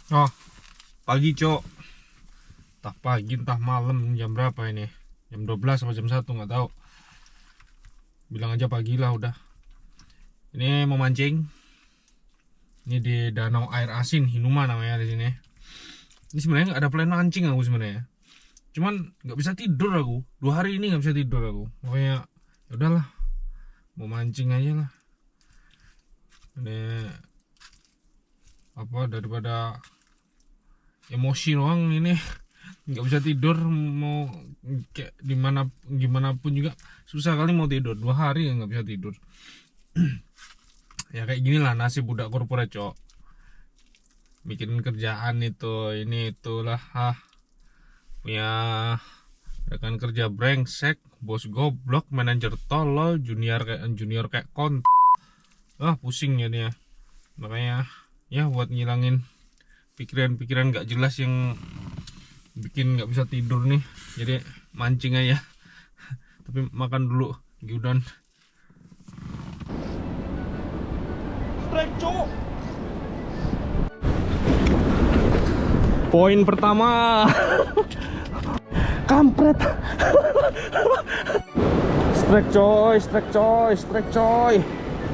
Oh, pagi, Cok. Entah pagi, entah malam, jam berapa ini? Jam 12 atau jam 1 nggak tahu. Bilang aja pagi lah udah. Ini mau mancing. Ini di Danau Air Asin, Hinuma namanya di sini. Ini sebenarnya nggak ada plan mancing aku sebenarnya. Cuman nggak bisa tidur aku. 2 hari ini nggak bisa tidur aku. Makanya ya udahlah, mau mancing aja lah. Ini apa daripada emosi doang ini. Nggak bisa tidur, mau kayak gimana pun juga susah kali mau tidur. 2 hari nggak bisa tidur. Ya kayak gini lah nasib budak korporat, Cok. Bikin kerjaan itu ini itulah, punya rekan kerja brengsek, bos goblok, manajer tolol, junior kayak pusing jadinya. Makanya ya buat ngilangin pikiran-pikiran gak jelas yang bikin nggak bisa tidur nih, jadi mancing aja. Tapi makan dulu gyudon. Strike, Cok. Poin pertama. Kampret. Strike coy, strike coy, strike coy.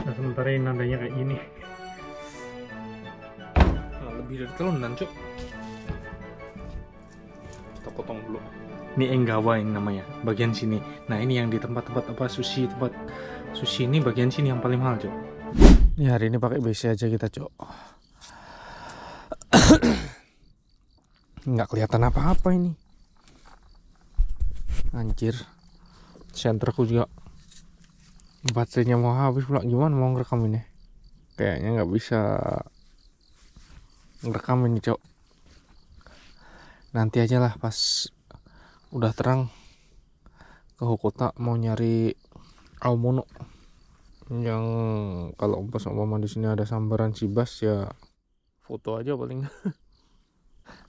Nah, sementara ini nadanya kayak gini. Nah, lebih dari telunan, Cok. Kita potong dulu. Ini enggawa ini namanya, bagian sini. Nah, ini yang di tempat-tempat apa sushi, tempat sushi ini bagian sini yang paling mahal, Cok. Ini hari ini pakai BC aja kita, Cok. Nggak kelihatan apa-apa ini. Anjir. Senterku juga baterainya mau habis pula. Gimana mau ngerekam ini? Kayaknya nggak bisa ngerekam ini, Cok. Nanti aja lah pas udah terang ke Hokota mau nyari Aomono. Yang kalau pas umpama di sini ada sambaran Sibas ya foto aja paling.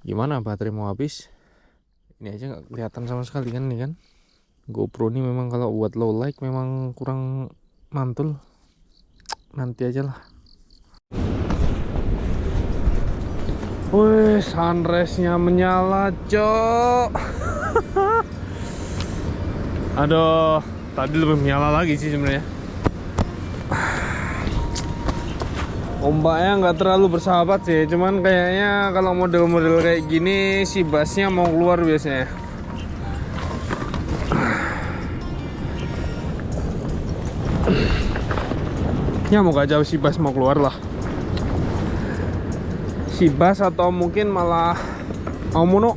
Gimana baterai mau habis? Ini aja nggak kelihatan sama sekali kan nih kan. GoPro ini memang kalau buat low light memang kurang mantul. Nanti aja lah. Wih, sunrise-nya menyala, Cok. Aduh, tadi lebih menyala lagi sih sebenarnya. Ombaknya nggak terlalu bersahabat sih, cuman kayaknya kalau model-model kayak gini si bassnya mau keluar biasanya. Ya mau gak jauh si bass mau keluar lah. Si bass atau mungkin malah Aomono.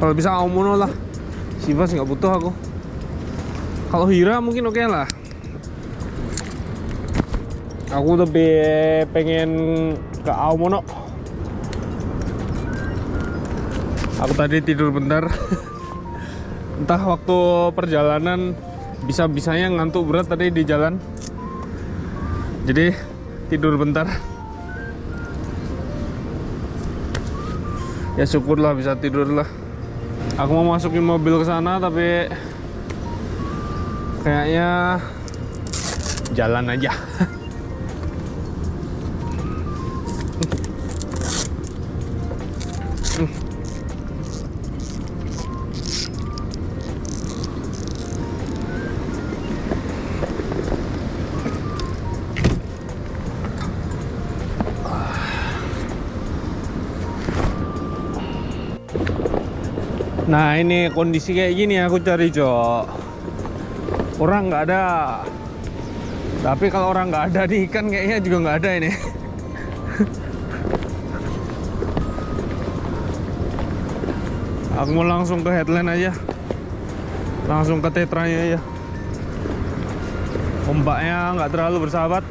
Kalau bisa Aomono lah. Si bass nggak butuh aku. Kalau Hira mungkin oke lah. Aku lebih pengen ke Aomono. Aku tadi tidur bentar. Entah waktu perjalanan bisa-bisanya ngantuk berat tadi di jalan. Jadi tidur bentar. Ya syukurlah bisa tidur lah. Aku mau masukin mobil ke sana tapi kayaknya jalan aja. Nah ini kondisi kayak gini aku cari, Cok. Orang nggak ada. Tapi kalau orang nggak ada di ikan kayaknya juga nggak ada ini. Aku mau langsung ke headland aja. Langsung ke tetranya aja. Ombaknya nggak terlalu bersahabat.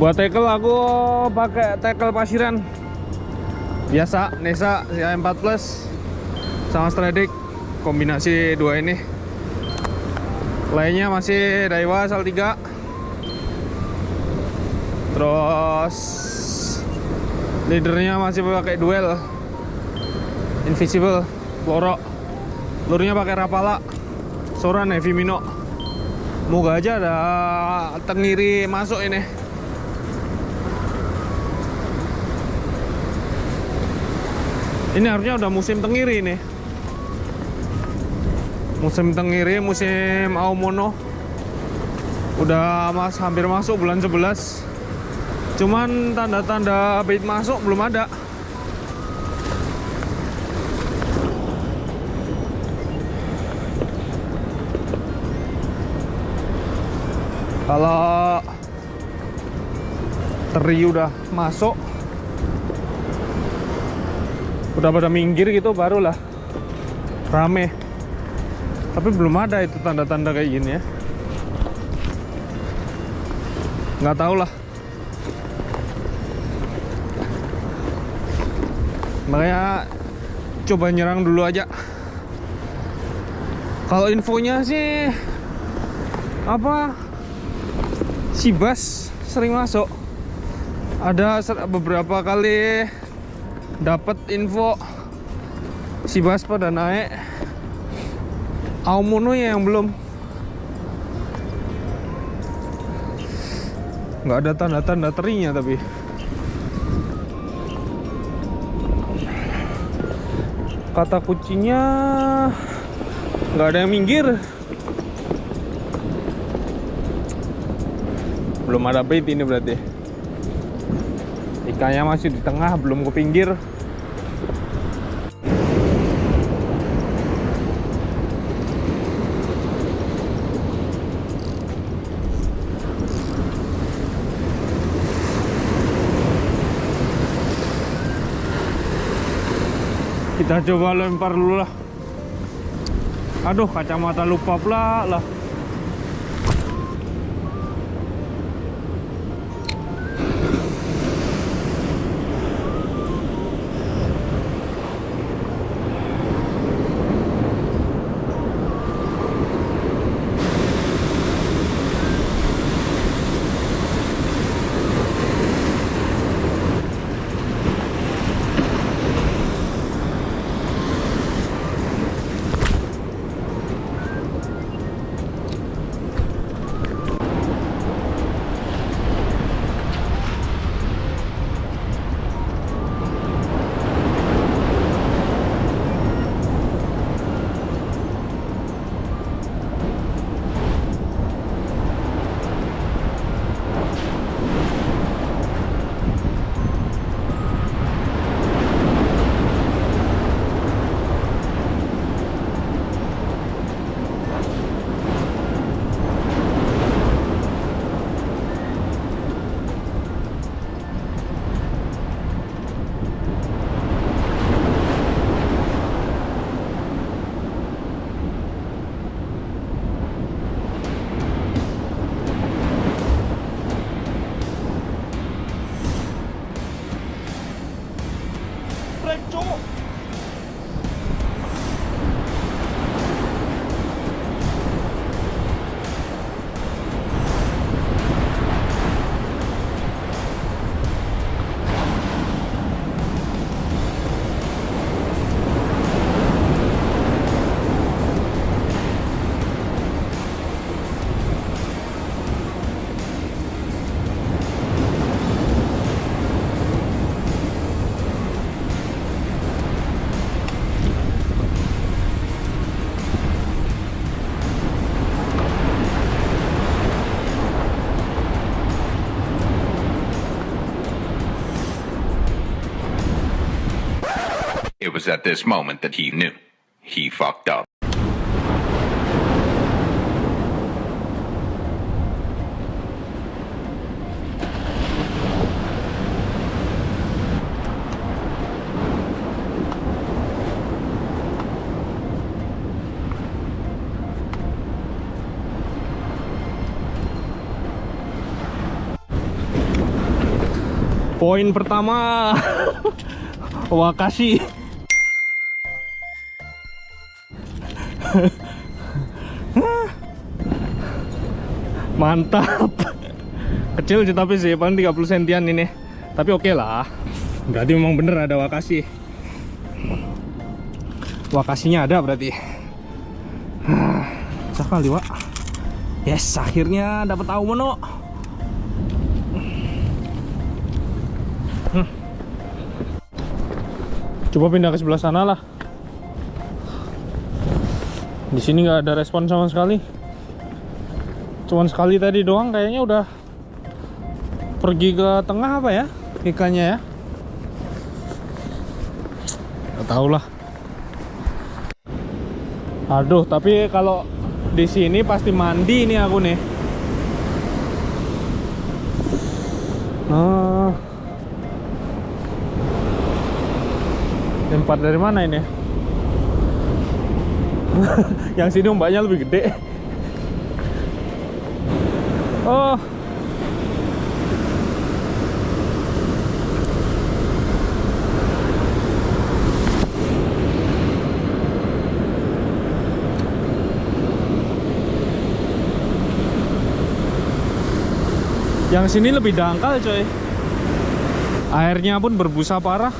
Buat tackle aku pakai tackle pasiran biasa, Nesa CA4 Plus sama Stradic, kombinasi dua ini. Lainnya masih Daiwa Sal 3. Terus leadernya masih pakai Duel Invisible Loro. Lurnya pakai Rapala Soran Heavy Mino. Moga aja ada tenggiri masuk ini. Ini harusnya udah musim tenggiri nih. Musim tenggiri, musim Aomono. Udah hampir masuk bulan 11. Cuman tanda-tanda bait masuk belum ada. Kalau teri udah masuk, udah pada minggir gitu, barulah rame. Tapi belum ada itu tanda-tanda kayak gini ya. Nggak tahu lah. Makanya coba nyerang dulu aja. Kalau infonya sih apa, Sibas sering masuk. Ada beberapa kali dapat info Sibas pada naik. Aomono yang belum. Nggak ada tanda-tanda terinya tapi. Kata kucingnya nggak ada yang minggir. Belum ada bait ini berarti. Ikannya masih di tengah, belum ke pinggir. Kita coba lempar dulu lah. Aduh, kacamata lupa pula lah. It was at this moment that he knew he fucked up. Poin pertama Wakashi. Mantap. Kecil sih tapi sih, paling 30 sentian ini. Tapi oke lah. Berarti memang bener ada Wakashi. Wakashinya ada berarti. Sekali, Wak. Yes, akhirnya dapat Aomono. Coba pindah ke sebelah sana lah. Di sini nggak ada respon sama sekali. Cuman sekali tadi doang, kayaknya udah pergi ke tengah apa ya ikannya ya. Nggak tahu lah. Aduh, tapi kalau di sini pasti mandi nih aku nih. Lempar dari mana ini? Yang sini ombaknya lebih gede. Oh. Yang sini lebih dangkal coy. Airnya pun berbusa parah.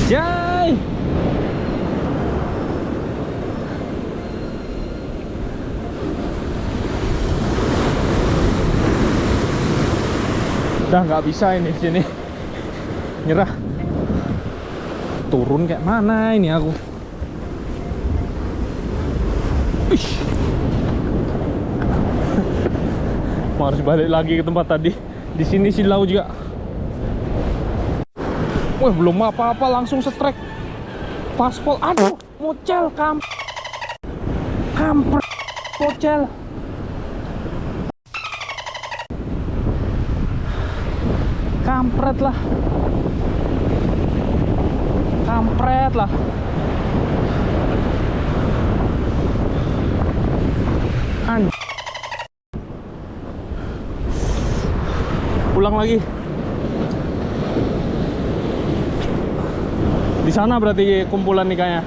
Anjay. Udah nggak bisa ini sini. Nyerah. Turun kayak mana ini aku? Ish. Harus balik lagi ke tempat tadi. Di sini silau juga. Wah, belum apa-apa langsung setrek. Paspol. Aduh, mocel kampret mocel. Kampret lah. Kampret lah. Pulang lagi. Di sana berarti kumpulan ikannya.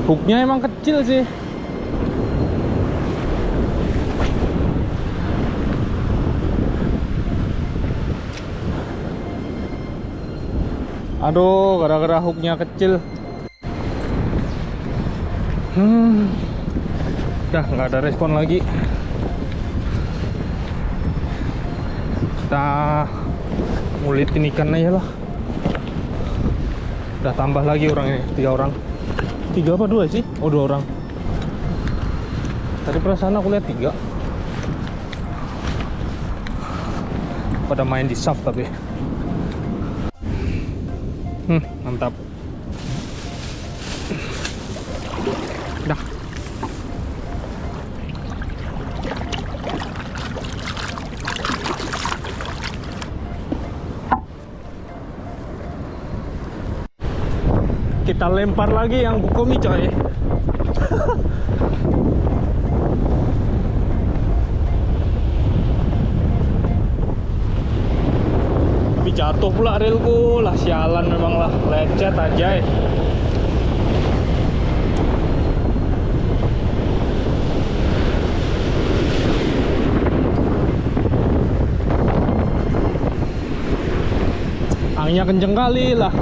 Hooknya emang kecil sih. Aduh, gara-gara hooknya kecil. Udah nggak ada respon lagi. Kita ngulitin ikan aja lah. Udah tambah lagi orang ini, 3 orang. 3 apa 2 sih? Oh, 2 orang. Tadi perasaan aku lihat 3. Pada main di SAF tapi. Mantap. Dah. Kita lempar lagi yang bukomi coy. Tapi jatuh pula reelku lah, sialan memang lah, lecet aja. Anginnya kenceng kali lah.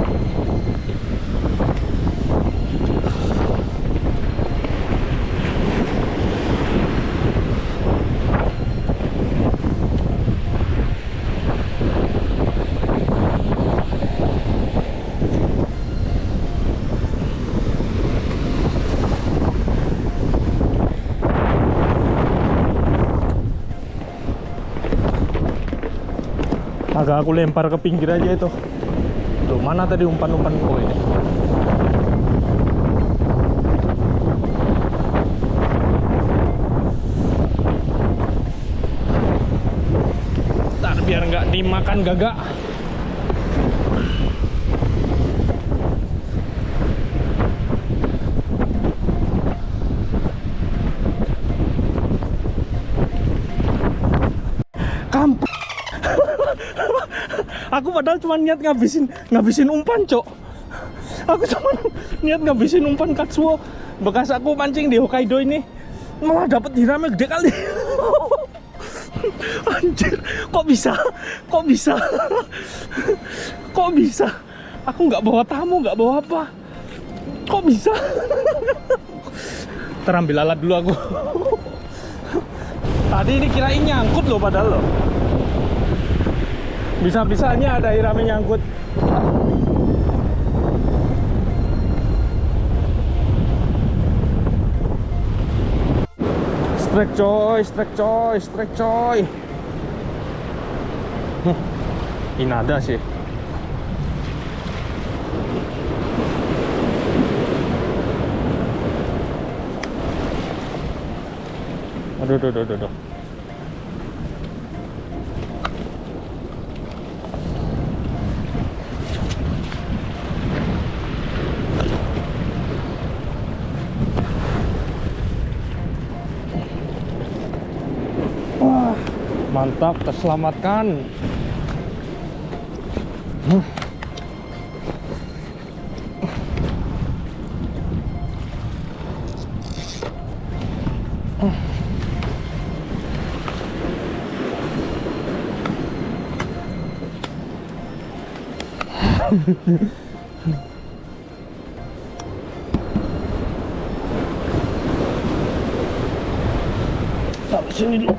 Agak aku lempar ke pinggir aja itu. Tuh, mana tadi umpan-umpan kok ini? Ntar biar nggak dimakan gagak. Kampung. Aku padahal cuma niat ngabisin umpan, cok. Aku cuma niat ngabisin umpan katsuo bekas aku mancing di Hokkaido ini. Malah dapet hiramnya gede kali. Anjir, kok bisa? Kok bisa? Kok bisa? Aku nggak bawa tamu, nggak bawa apa. Kok bisa? Terambil alat dulu aku. Tadi ini kirain nyangkut loh, padahal loh. Bisa-bisanya ada irame nyangkut. Strike coy, strike coy, strike coy. Ini ada sih. Aduh. Wah, mantap, terselamatkan. Sampai sini dulu.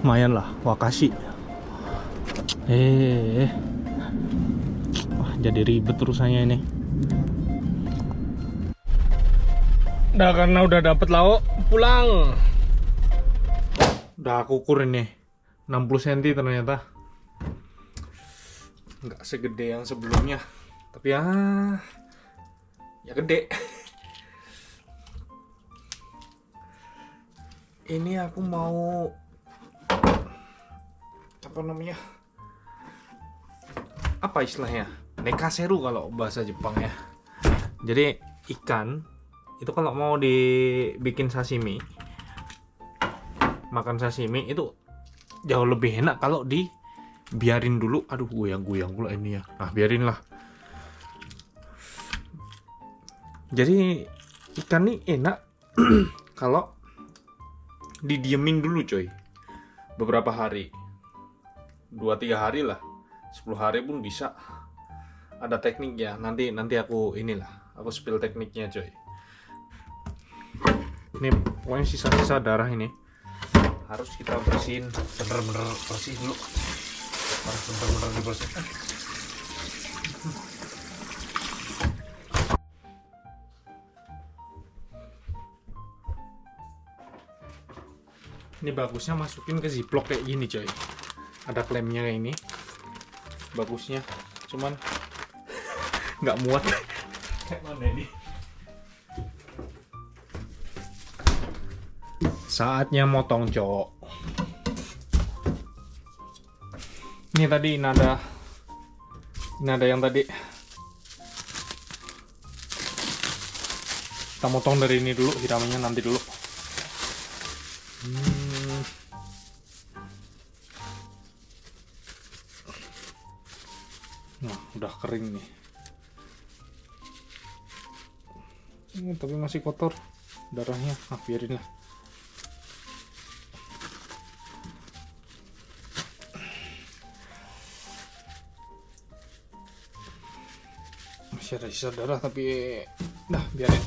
Lumayan lah, Wakashi. Wah, jadi ribet urusannya ini. Udah, karena udah dapet lauk, pulang. Udah aku ukur ini 60 cm ternyata. Nggak segede yang sebelumnya, tapi ya gede. Ini aku mau apa namanya? Apa istilahnya? Nekaseru kalau bahasa Jepang ya. Jadi ikan itu kalau mau dibikin sashimi, makan sashimi itu jauh lebih enak kalau dibiarin dulu. Aduh, goyang-goyang pula ini ya. Nah, biarin lah. Jadi ikan ini enak kalau didiemin dulu coy, beberapa hari, 2-3 hari lah, 10 hari pun bisa. Ada tekniknya, nanti aku aku spill tekniknya coy. Ini pokoknya sisa-sisa darah ini harus kita bersihin, bener-bener bersih dulu, harus bener-bener dibersihkan. Ini bagusnya masukin ke ziplock kayak gini coy. Ada klemnya kayak ini. Bagusnya. Cuman nggak muat. Kayak mana ini? Saatnya motong cowok. Ini tadi nada yang tadi. Kita motong dari ini dulu, hiramenya nanti dulu. Nah, udah kering nih. Tapi masih kotor darahnya. Ah, biarin lah. Masih ada sisa darah tapi dah biarin.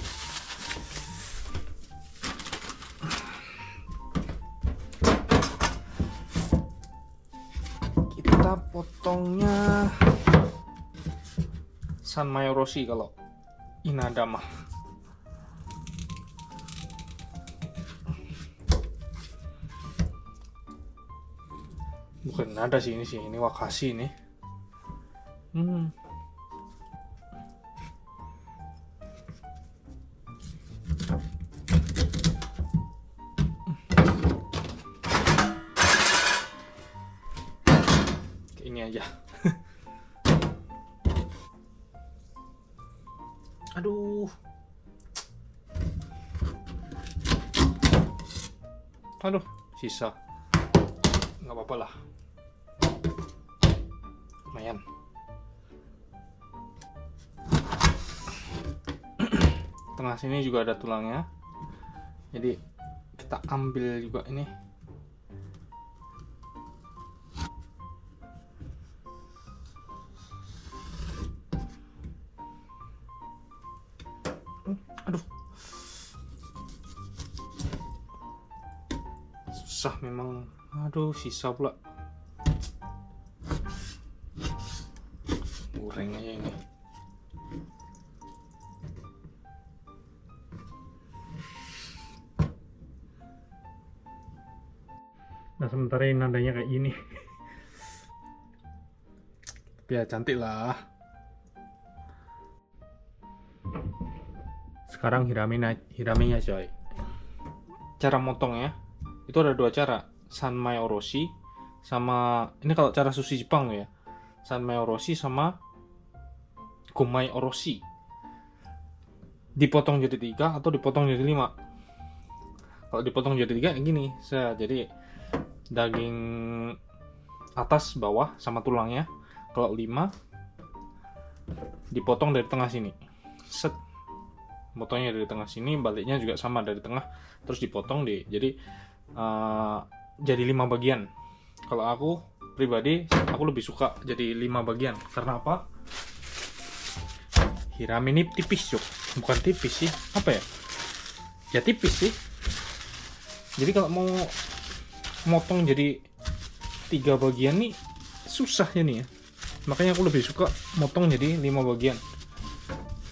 Kita potongnya Sanmayoroshi kalau Inada mah. Bukan Inada sih, ini Wakashi nih. Ini aja. Aduh, sisa. Nggak apa-apa lah. Lumayan. Tengah sini juga ada tulangnya. Jadi kita ambil juga ini. susah memang. Aduh, sisa pula. Goreng aja ini. Nah, sementara ini nadanya kayak gini. Tapi ya cantik lah. Sekarang hiraminya coy. Cara motongnya itu ada dua cara. Sanmai oroshi sama, ini kalau cara sushi Jepang ya, sanmai oroshi sama gomai oroshi. Dipotong jadi 3 atau dipotong jadi 5. Kalau dipotong jadi 3 gini, jadi daging atas bawah sama tulangnya. Kalau 5 dipotong dari tengah sini. Set. Potongnya dari tengah sini, baliknya juga sama dari tengah, terus dipotong jadi 5 bagian. Kalau aku pribadi, aku lebih suka jadi 5 bagian. Karena apa? Hirame ini tipis, Cuk. Bukan tipis sih, apa ya? Ya tipis sih. Jadi kalau mau motong jadi 3 bagian nih susah ya nih ya. Makanya aku lebih suka motong jadi 5 bagian.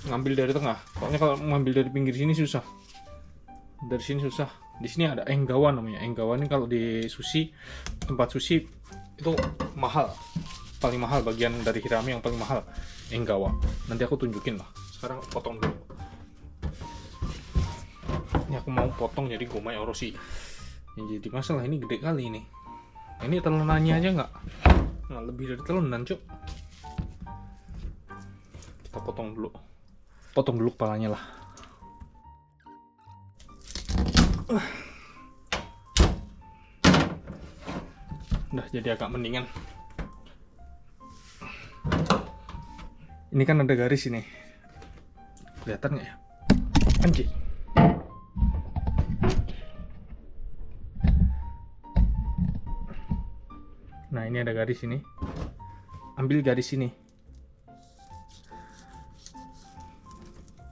Ngambil dari tengah. Pokoknya kalau ngambil dari pinggir sini susah. Dari sini susah. Di sini ada enggawa namanya. Enggawa ini kalau di sushi, tempat sushi itu mahal. Paling mahal bagian dari hirame yang paling mahal. Enggawa. Nanti aku tunjukin lah. Sekarang potong dulu. Ini aku mau potong jadi gomai oroshi. Yang jadi masalah ini gede kali ini. Ini telunannya aja nggak lebih dari telunan, Cuk. Kita potong dulu. Potong dulu kepalanya lah. Udah jadi agak mendingan. Ini kan ada garis ini. Kelihatan nggak ya? Anjir. Nah, ini ada garis ini. Ambil garis ini.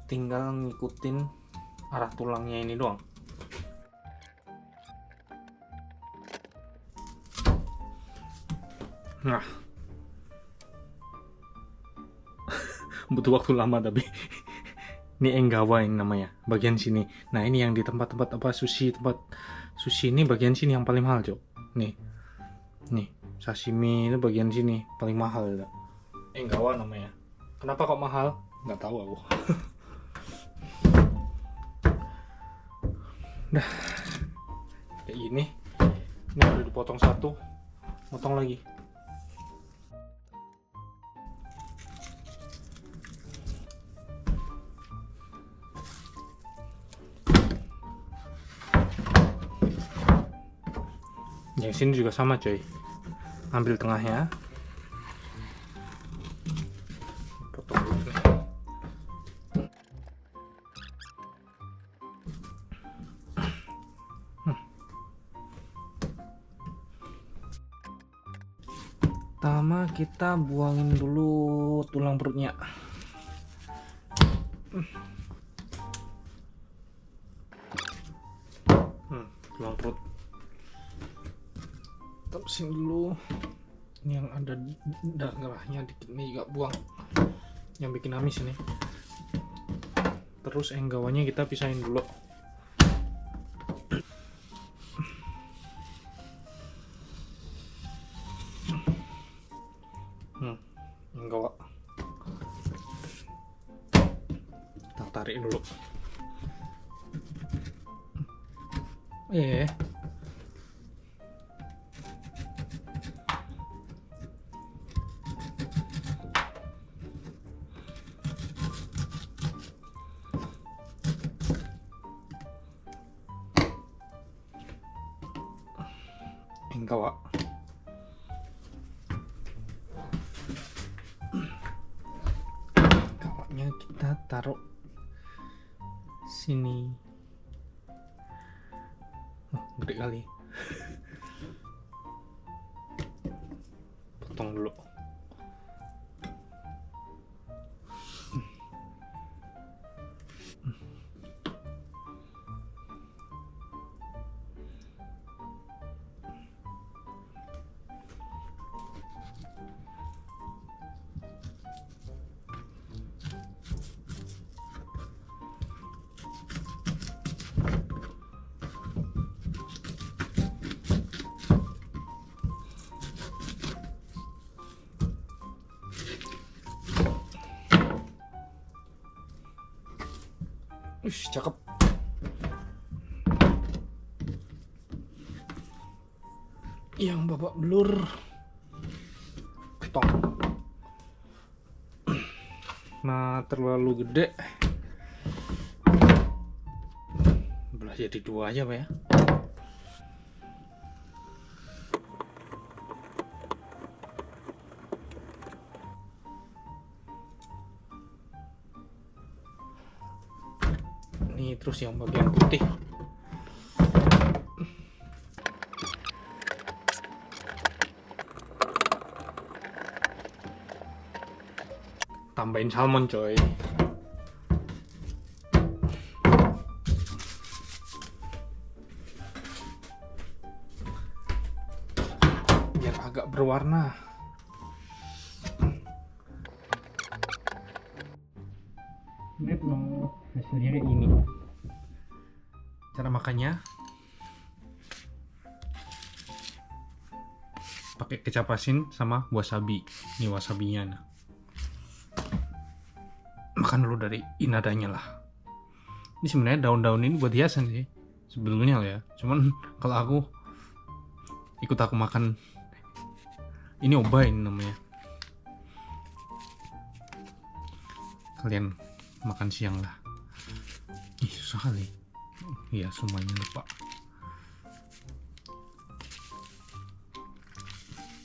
Tinggal ngikutin arah tulangnya ini doang. Nah, butuh waktu lama tapi ini enggawa yang namanya, bagian sini. Nah, ini yang di tempat-tempat sushi ini bagian sini yang paling mahal, Cok. Nih sashimi itu bagian sini paling mahal. Enggawa namanya. Kenapa kok mahal? Nggak tahu aku. Dah kayak gini. Ini udah dipotong satu, potong lagi. Yang sini juga sama, coy. Ambil tengahnya, potong dulu nih. Pertama kita buangin dulu tulang perutnya. Tulang perut terusin dulu. Ini yang ada darahnya dikit nih juga buang, yang bikin amis ini. Terus enggawanya kita pisahin dulu. Enggawa kita tarik dulu. Enggawa. Enggawanya kita taruh sini. Gede kali. Potong dulu. Wih, cakep. Yang babak belur. Tong. Nah, terlalu gede. Belah jadi 2 aja, Pak ya. Ini terus yang bagian putih. Tambahin salmon coy. Biar agak berwarna. Ini hasilnya kayak ini. Cara makannya pakai kecap asin sama wasabi. Ini wasabinya. Nah, makan dulu dari inadanya lah. Ini sebenarnya daun-daun ini buat hiasan sih sebetulnya ya. Cuman kalau aku makan ini oba ini namanya. Kalian makan siang lah. Ih, susah kali. Iya, semuanya lupa.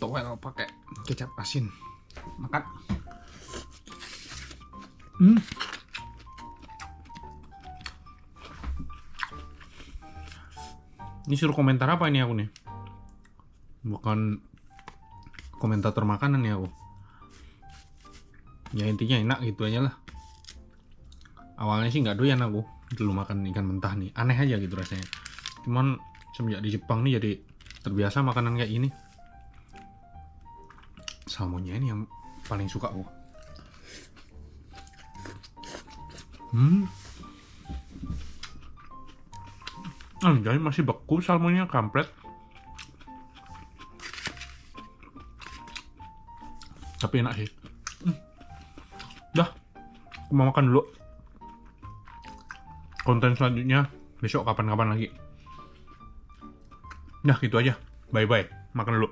Towel pakai kecap asin. Makan. Ini suruh komentar apa ini aku nih? Bukan komentator makanan ya aku. Ya intinya enak gitu aja lah. Awalnya sih nggak doyan aku dulu makan ikan mentah nih, aneh aja gitu rasanya. Cuman semenjak di Jepang nih jadi terbiasa makanan kayak ini. Salmonnya ini yang paling suka aku. Anjay, masih beku salmonnya, kampret. Tapi enak sih. Dah, aku mau makan dulu. Konten selanjutnya besok kapan-kapan lagi. Nah, gitu aja. Bye-bye. Makan dulu.